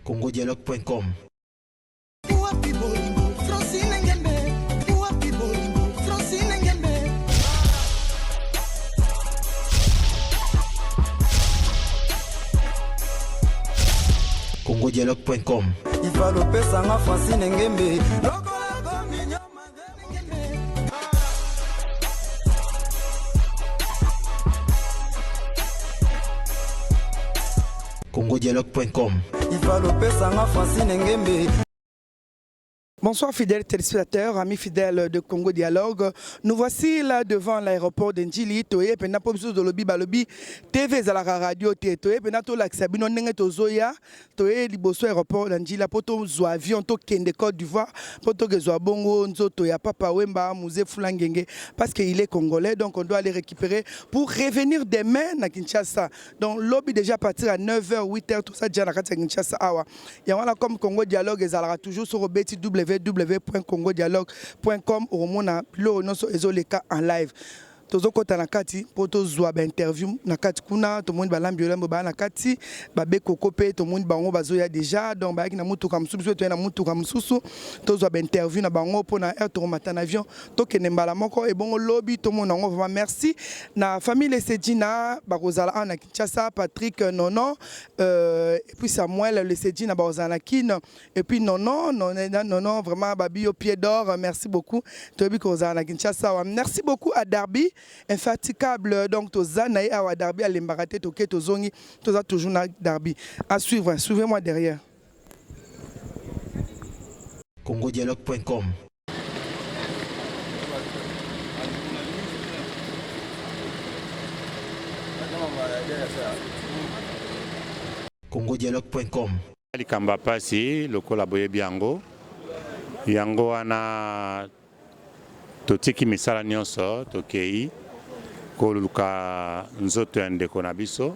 congodialogue.com. congodialogue.com. Il va l'opé sanga Francine Ngembe. congodialogue.com. Il va l'opé sanga Francine Ngembe. Bonsoir fidèles téléspectateurs, amis fidèles de Congo Dialogue. Nous voici là devant l'aéroport d'Ndjili. Toye pena pomso de lobi balobi TV Zalara Radio toye pena to laksabino nenge tozoya toye liboso aéroport d'Ndjili poto zo avion to kende Côte d'Ivoire poto ke zo bongo nzoto ya Papa Wemba Musée Fulangenge parce qu'il est congolais donc on doit aller récupérer pour revenir demain à Kinshasa. Donc lobby déjà partir à 9h 8h tout ça déjà na Kinshasa awa. Ya wana comme Congo Dialogue ezalaka toujours sur beti www.congodialogue.com au mona lo noso ezoleka en live. Tozo kota na kati poto zwa ba interview na kati kuna to monde balambi olembo ba na kati ba be kokope to monde bango bazoya déjà donc ba na mutu kam susu to na mutu kam susu to zwa ba interview na bango pona air to matana avion to kene mbala moko e bongo lobby to monde ngo vraiment merci na famille Sedina bakozala na Kinshasa Patrick Nono et puis Samuel le Sedina bazala kin et puis non vraiment babi au pied d'or merci beaucoup to bi kozala na Kinshasa merci beaucoup à Darby infatigable donc tozana et à Darby à l'embarraté toke tozongi toza toujours na Darby à suivre suivez-moi derrière congodialogue.com. congodialogue.com. Likamba pasi lokola boye biango yango wana totiki misala nyonso tokei koluka nzoto ya ndeko na biso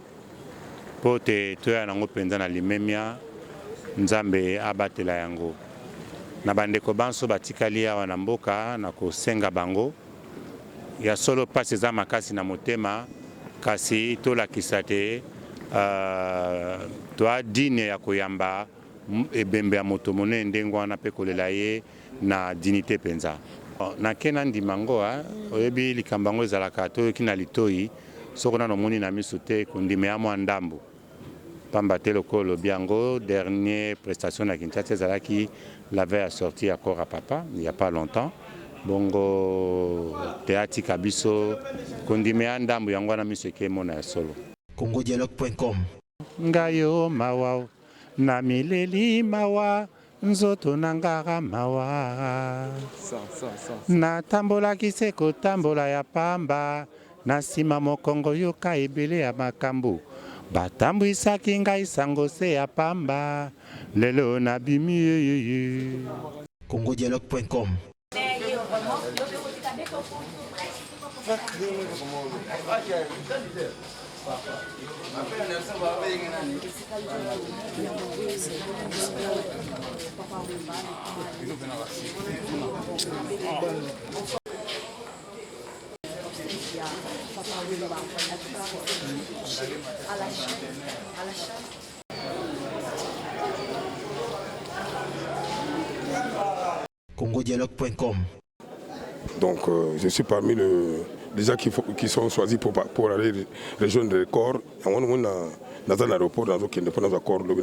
po te toya nango penza na limemia nzambe abatela yango na bandeko banso batikali awa na mboka na kosenga bango ya solo pasi eza makasi na motema kasi tolakisa te toa dine ya koyamba ebembe ya moto monene ndenge wana mpe kolela ye na dignité penza na kena ndimango oyebi likambo yango ezalaka toyoki na litoi soko nano omoni na miso te kondima ya mwa ndambo pamba te lokolo olobi yango dernier prestation na Kinshasa ezalaki la veille à sortir ya corps à papa il n'y a pas longtemps bongo te atika biso kondima ya ndambo yango wana miso ekemona ya solo congodialogue.com. ngayo mawa na mileli mawa nzoto nangara mawa na tambola kiseko tambola ya pamba na sima mokongo yoka ebele ya makambo batambwisaki ngai sango se ya pamba lelo na bimi congodialogue.com. congodialogue.com. Donc je suis parmi les gens qui sont choisis pour aller rejoindre le corps. Dans un aéroport, dans un corps, le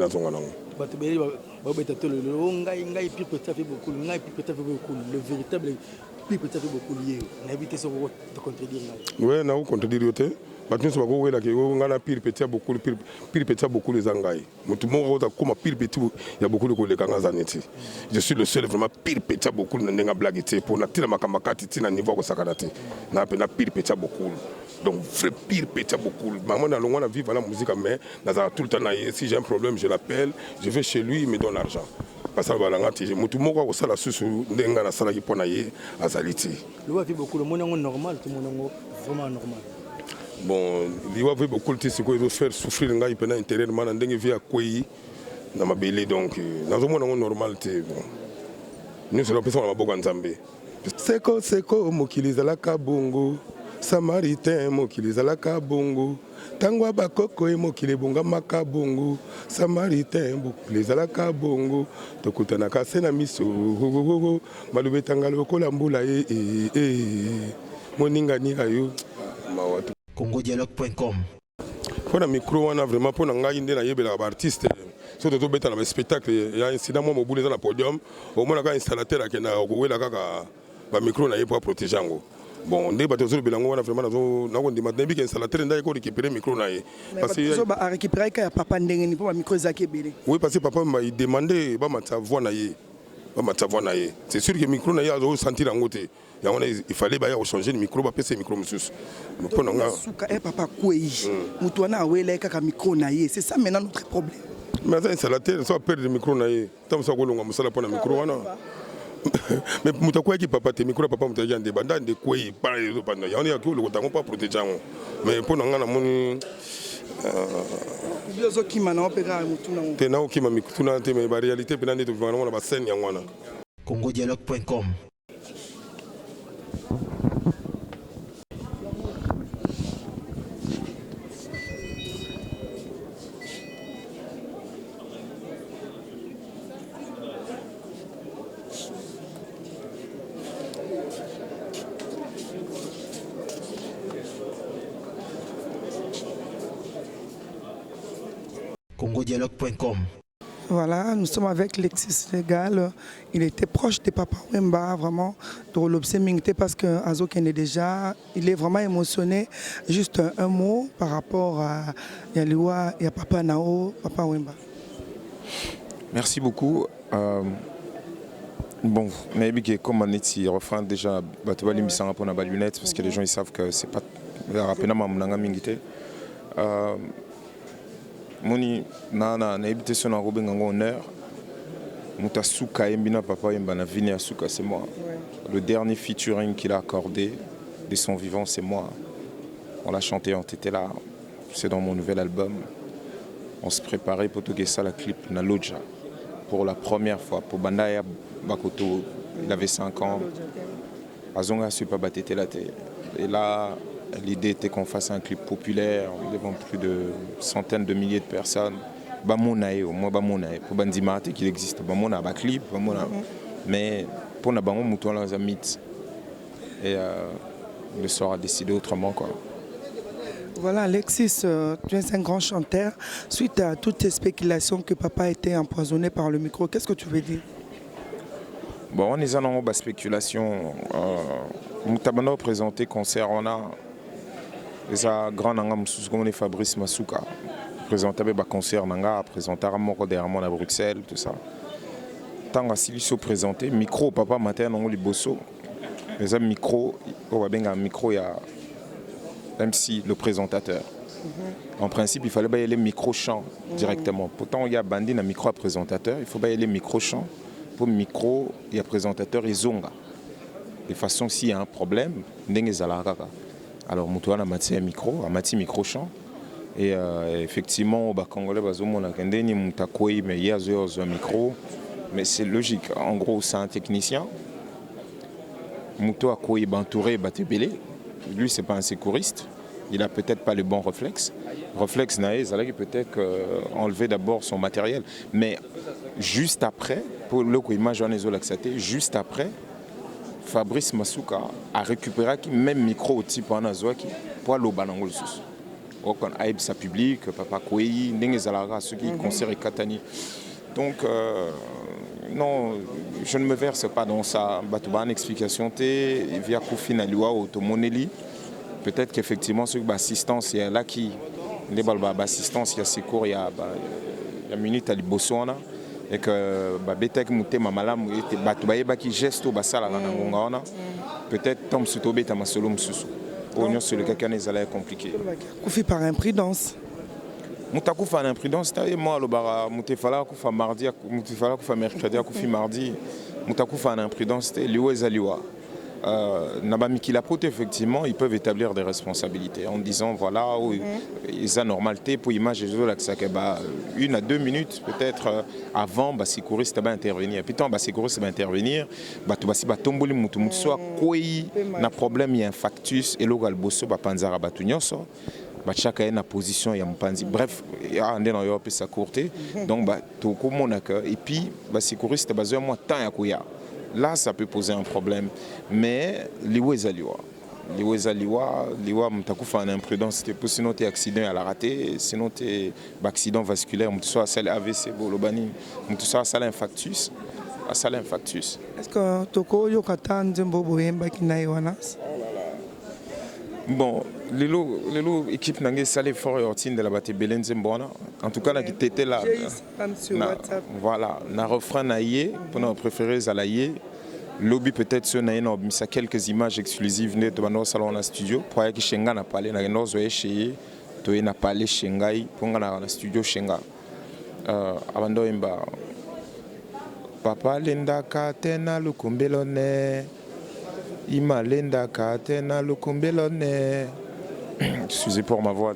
véritable plus peut-être beaucoup lié. N'inviter ce mot de contredire. Oui, on a contredire. Maintenant, c'est beaucoup là que on a pire petit beaucoup les angai. Moi tout le monde comme pire petit, il y a beaucoup de collègues en Zaneti. Je suis le seul vraiment pire petit beaucoup de n'enga blaguité pour na tira makamakati tina niveau ko sakanati. Na pena pire petit beaucoup. Donc vrai pire petit beaucoup. Maman na longa na vivre la musique mais na tout le temps si j'ai un problème, je l'appelle, je vais chez lui, il me donne l'argent. Parce que balangati mutu moko ko sala susu ndenga na sala ki pona ye azaliti. Le wa vit beaucoup le monde normal, tout le monde vraiment normal. Bon, il y a beaucoup de choses qui peuvent faire souffrir les gens intérieurement dans des vies à quoi dans ma belle donc dans un monde normal bon nous sommes personnes à beaucoup nzambe seko mokiliza la kabongo samaritain mokiliza la kabongo Tangwa bakoko e mokile bonga makabongo samaritain boucle ezalaka bongo tokutana kase na miso malube tangalo lokola mbula moninga ni ayo mawatu congodialogue.com. Pour le micro on a vraiment pour ngai ndena yebela ba artiste surtout to beta na spectacle ya incident mo mobule dans le podium au moins ka installateur akena ko kaka ba micro na ye pour protéger ngo. Bon, on débat toujours bilan on a vraiment na on demande bien installateur nda ko récupérer micro na ye parce que so ba récupérer ka papa ndenge ni pour ba micro zaki belé. Oui parce que papa m'a demandé ba matsa voix na ye. Ba matsa voix na ye. C'est sûr que micro na ye a sentir en côté. Il fallait changer le micro, passer le micro. Papa Kouei, Moutouana Wele Kaka micro naïe, c'est ça maintenant notre problème. Mais c'est la terre, ça perd le micro naïe. Tant que ça on a ça pour le micro. Mais Moutakoui qui papa tes micro papa Moutakoui des bandes de Kouei par les autres. Il y en a qui le pas protéger. Mais pour nous on a mon qui maintenant opéra Moutuna. T'es là qui m'a Moutuna, mais la réalité pendant de vraiment on a scène yangwana. congodialogue.com. congodialogue.com. Voilà, nous sommes avec Lexis Légal. Il était proche de Papa Wemba, vraiment, de l'obsémingté parce qu'Azok est déjà, il est vraiment émotionné. Juste un mot par rapport à Yaliwa et à Papa Nao, Papa Wemba. Merci beaucoup. Bon, mais comme on est ici, refrain déjà, tu vas lui mettre pour la lunette parce que les gens ils savent que c'est pas rapidement mon mingité. Moni na habité sur un robin en honneur. Moutasuka Mbina Papa Mbana Vini Asuka, c'est moi. Le dernier featuring qu'il a accordé de son vivant, c'est moi. On l'a chanté, on était là. C'est dans mon nouvel album. On se préparait pour tout ça, la clip Naloja. Pour la première fois, pour Bandaya Bakoto, il avait 5 ans. Azonga Supa Batete Late. Et là, l'idée était qu'on fasse un clip populaire devant plus de centaines de milliers de personnes. Bamonae, moi Bamonae, pour Bandimate qu'il existe. Bamona, clip, Bamona. Mais pour Nabamo, Moutouan dans un mythe. Et le soir a décidé autrement, quoi. Voilà, Alexis, tu es un grand chanteur. Suite à toutes ces spéculations que papa était empoisonné par le micro, qu'est-ce que tu veux dire? Bon, on est en spéculation. Nous présenté concert, on a un grand nangam comme Fabrice Masuka. Présenté un concert, présenté à Bruxelles, tout ça. Tant que Silisso présenté, micro, papa matin, on a les bosso. Les micro, il y a MC, le présentateur. En principe, il fallait y aller micro-chant directement. Pourtant, il y a bandi un micro à présentateur, il faut y aller micro-chant. Pour micro, il y a présentateur et zonga. De façon, s'il y a un problème, alors, Moutouan a mati un micro, a mati micro-chant. Et effectivement, les Congolais, ils ont un micro. Mais c'est logique. En gros, c'est un technicien. Moutou a entouré Batebele. Lui, ce n'est pas un secouriste. Il n'a peut-être pas le bon réflexe. Réflexe naïs, il peut-être enlever d'abord son matériel. Mais juste après, pour le coup, juste après, Fabrice Masuka a récupéré même micro au type en Azoaki pour aller au Banangol Sous. On a eu sa public, Papa Kouei, Nengezalaga, ceux qui concernent Katani. Donc, non, je ne me verse pas dans ça. Batouba, une explication, via Kofi Naliwa ou Tomoneli. Peut-être qu'effectivement, ce assistance, il y a là qui. Les assistance, il y a secours, il y a minute à l'Ibosona. Et que Betek Mouté Mamalam, Batouba qui geste au Bassala Nangona. Peut-être Tom Soutobé Tamasolom Soussou. Oignon sur le cacané, ça est compliqué. Koufi par imprudence. Moutakou fait imprudence, c'est moi le bara Moutefala Koufa mardi, Moutefala Koufa mercredi, Koufi mardi, Moutakou fait imprudence, c'est Liwa Zaliwa. Nabami qui la pote, effectivement, ils peuvent établir des responsabilités en disant voilà, ils ont normalité pour image et une à 2 minutes peut-être avant, secouriste va intervenir. Puis tant secouriste va intervenir, tu vas tomber le moutou soit quoi, na problème il y a un factus et local bosso panzara batunyoso. chacun a une position, il y a Mpanzi. Bref, il y a un peu sa courte. Donc, tout le monde et puis, c'est couriste, il y a temps à là, ça peut poser un problème. Mais, les Ouezaliwa, tu as une imprudence, sinon tu es accident à la raté, sinon tu es accident vasculaire, tu as un AVC, tu as un infarctus. Est-ce que tu as un bon, l'équipe n'a salé fort de la bataille Belenzembona. En tout cas, qui était là. Voilà, na refrain naïe, pour nos préférés à l'aïe. Lobby peut-être sur naïe, mais ça quelques images exclusives de notre salon en studio. Pour que Shenga n'a pas allé, na nos oeufs chez toi n'a pas allé Shengai pour na studio Shenga. Avant d'oimba, papa lenda katena lukumbelone. Imalenda katena lukumbelone. Excusez pour ma voix.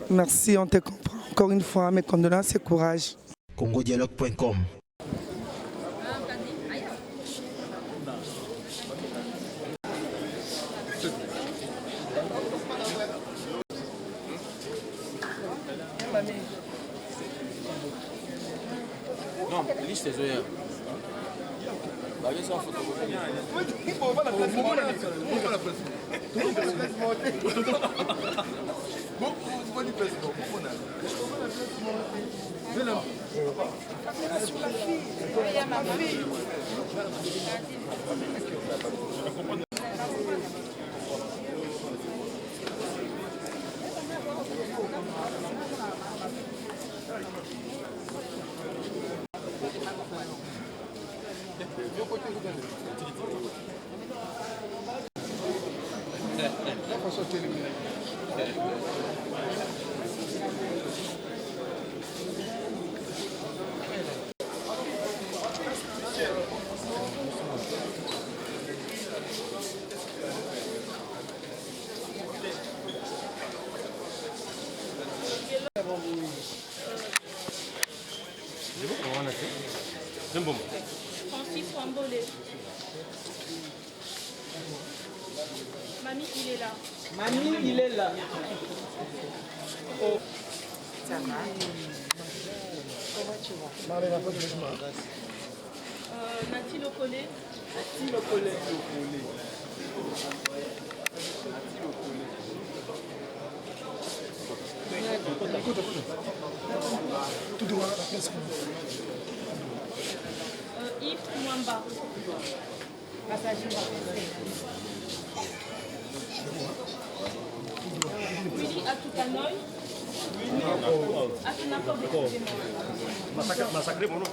Merci, on te comprend. Encore une fois, mes condoléances et courage. congodialogue.com. Non, liste des oeufs. Francis Wambolé. Mamie, il est là. Mamie, il est là. Oh. Ça va. Comment tu vas? Nati Locolé. Nati Locolé. Yves Mwamba. Willy Atoukanoï. Atunakor, excusez-moi. Massacré mon nom.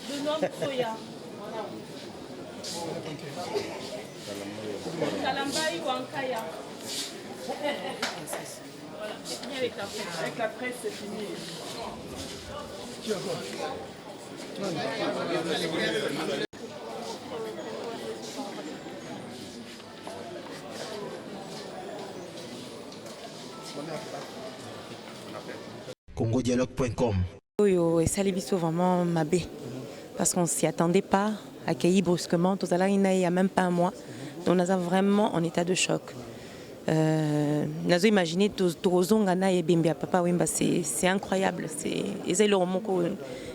De nom Soya. Kalambaï Wankaya. Voilà, c'est fini avec la presse. Avec la presse, c'est fini. congodialogue.com. Et ça les biso vraiment mabé parce qu'on s'y attendait pas, accueilli brusquement. Tout à l'heure, il n'y a même pas un mois, donc on est vraiment en état de choc. Nazo imaginé Torozongana et Bimbia Papa Wimba, c'est incroyable.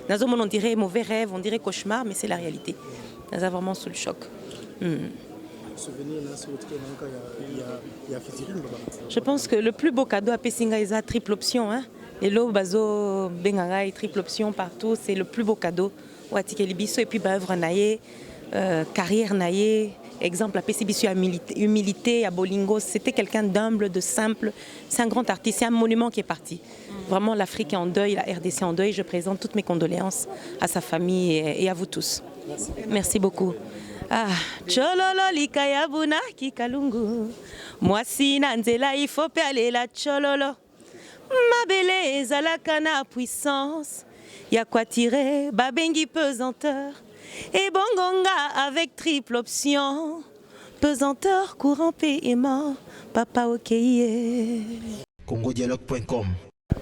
Nazo on dirait mauvais rêve, on dirait cauchemar, mais c'est la réalité. Nazo vraiment sous le choc. Je pense que le plus beau cadeau à Pessinga est la triple option. Hein? Et là, bazo bengangai triple option partout, c'est le plus beau cadeau. Et puis œuvre naïe, carrière naïe. Exemple, à Pessinga, humilité, à Bolingo, c'était quelqu'un d'humble, de simple. C'est un grand artiste, c'est un monument qui est parti. Vraiment, l'Afrique est en deuil, la RDC en deuil. Je présente toutes mes condoléances à sa famille et à vous tous. Merci beaucoup. Ah, chololo likaya buna kikalungu. Moi si nanzela il faut aller la chololo. Ma belle ezalaka na puissance. Y'a quoi tirer, babengi pesanteur. Et bongonga avec triple option. Pesanteur, courant paiement. Papa okeye. congodialogue.com.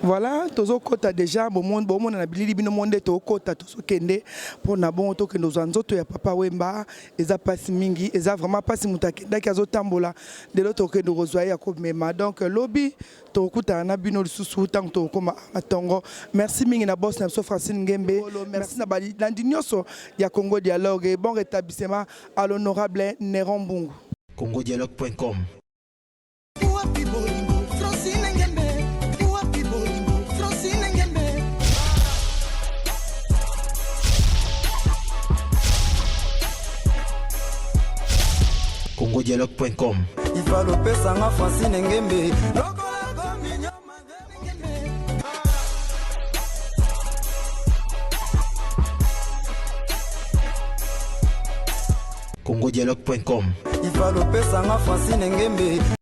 Voilà, tozo kota déjà bon na bilili bino monde to kota tozo kende pour na bon to kendo zanzoto ya papa Wemba eza pasi mingi eza vraiment pasi mutakenda ki azotambola de l'autre kendo rozwa ya ko mema donc lobby to kuta na bino lisusu tant to koma atongo merci mingi na boss na so Francine Ngembe merci na bali landinyoso ya Congo Dialogue et bon rétablissement à l'honorable Néron Mbungu congodialogue.com. congodialogue.com. Il va l'opérer en Francine Ngembe. congodialogue.com. Il va l'opérer en Francine Ngembe.